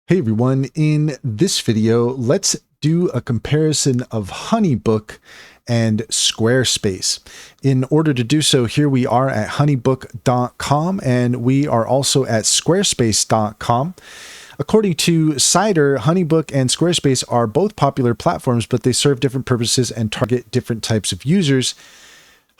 Hey everyone, in this video, let's do a comparison of Honeybook and Squarespace. In order to do so, here we are at honeybook.com and we are also at squarespace.com. According to Cider, Honeybook and Squarespace are both popular platforms, but they serve different purposes and target different types of users.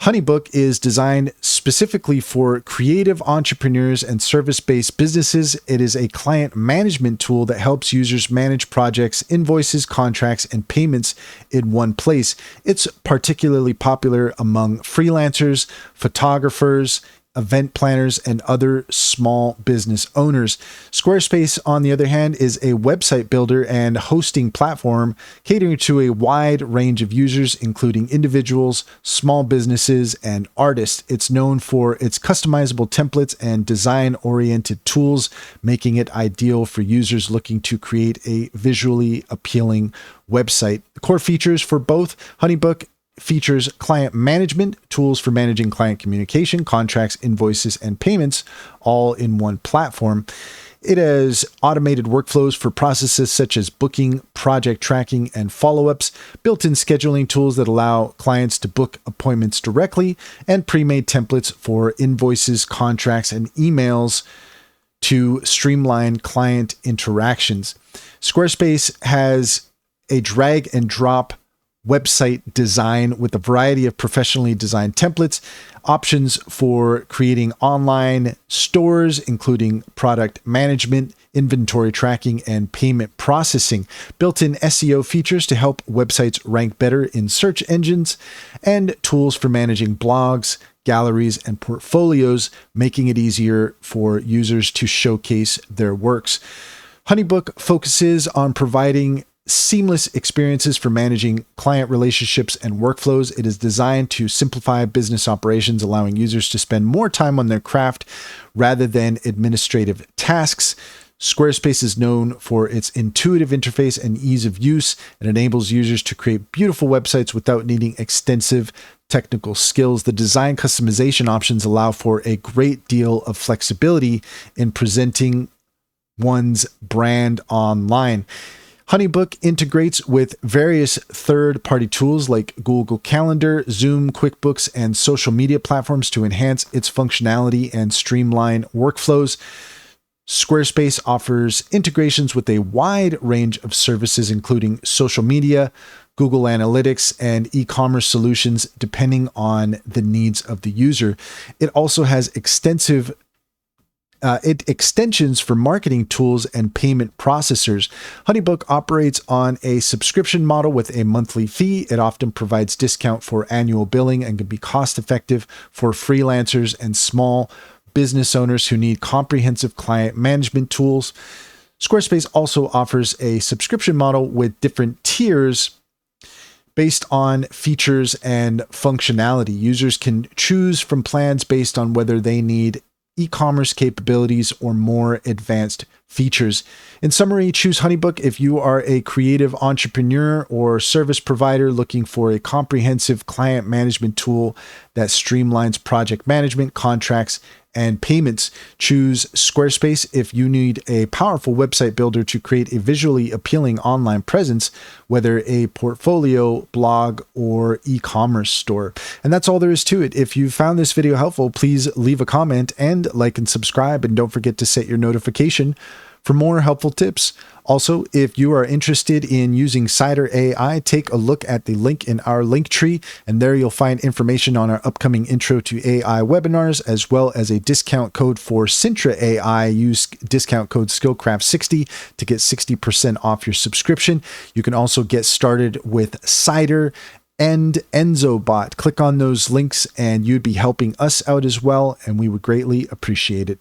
Honeybook is designed specifically for creative entrepreneurs and service-based businesses. It is a client management tool that helps users manage projects, invoices, contracts, and payments in one place. It's particularly popular among freelancers, photographers, event planners, and other small business owners. Squarespace, on the other hand, is a website builder and hosting platform catering to a wide range of users, including individuals, small businesses, and artists. It's known for its customizable templates and design-oriented tools, making it ideal for users looking to create a visually appealing website. The core features for both Honeybook features client management, tools for managing client communication, contracts, invoices, and payments, all in one platform. It has automated workflows for processes such as booking, project tracking, and follow-ups, built-in scheduling tools that allow clients to book appointments directly, and pre-made templates for invoices, contracts, and emails to streamline client interactions. Squarespace has a drag and drop website design with a variety of professionally designed templates, options for creating online stores, including product management, inventory tracking, and payment processing, built-in SEO features to help websites rank better in search engines, and tools for managing blogs, galleries, and portfolios, making it easier for users to showcase their works. Honeybook focuses on providing seamless experiences for managing client relationships and workflows. It is designed to simplify business operations, allowing users to spend more time on their craft rather than administrative tasks. Squarespace is known for its intuitive interface and ease of use. It enables users to create beautiful websites without needing extensive technical skills. The design customization options allow for a great deal of flexibility in presenting one's brand online. Honeybook integrates with various third-party tools like Google Calendar, Zoom, QuickBooks, and social media platforms to enhance its functionality and streamline workflows. Squarespace offers integrations with a wide range of services, including social media, Google Analytics, and e-commerce solutions, depending on the needs of the user. It also has extensions for marketing tools and payment processors. Honeybook operates on a subscription model with a monthly fee. It often provides discount for annual billing and can be cost-effective for freelancers and small business owners who need comprehensive client management tools. Squarespace also offers a subscription model with different tiers based on features and functionality. Users can choose from plans based on whether they need e-commerce capabilities or more advanced features. In summary, choose Honeybook if you are a creative entrepreneur or service provider looking for a comprehensive client management tool that streamlines project management, contracts, and payments. Choose Squarespace if you need a powerful website builder to create a visually appealing online presence, whether a portfolio, blog, or e-commerce store. And that's all there is to it. If you found this video helpful, please leave a comment and like and subscribe, and don't forget to set your notification for more helpful tips. Also, if you are interested in using Cider AI, take a look at the link in our link tree, and there you'll find information on our upcoming Intro to AI webinars, as well as a discount code for Sintra AI. Use discount code SkillCraft60 to get 60% off your subscription. You can also get started with Cider and EnzoBot. Click on those links and you'd be helping us out as well, and we would greatly appreciate it.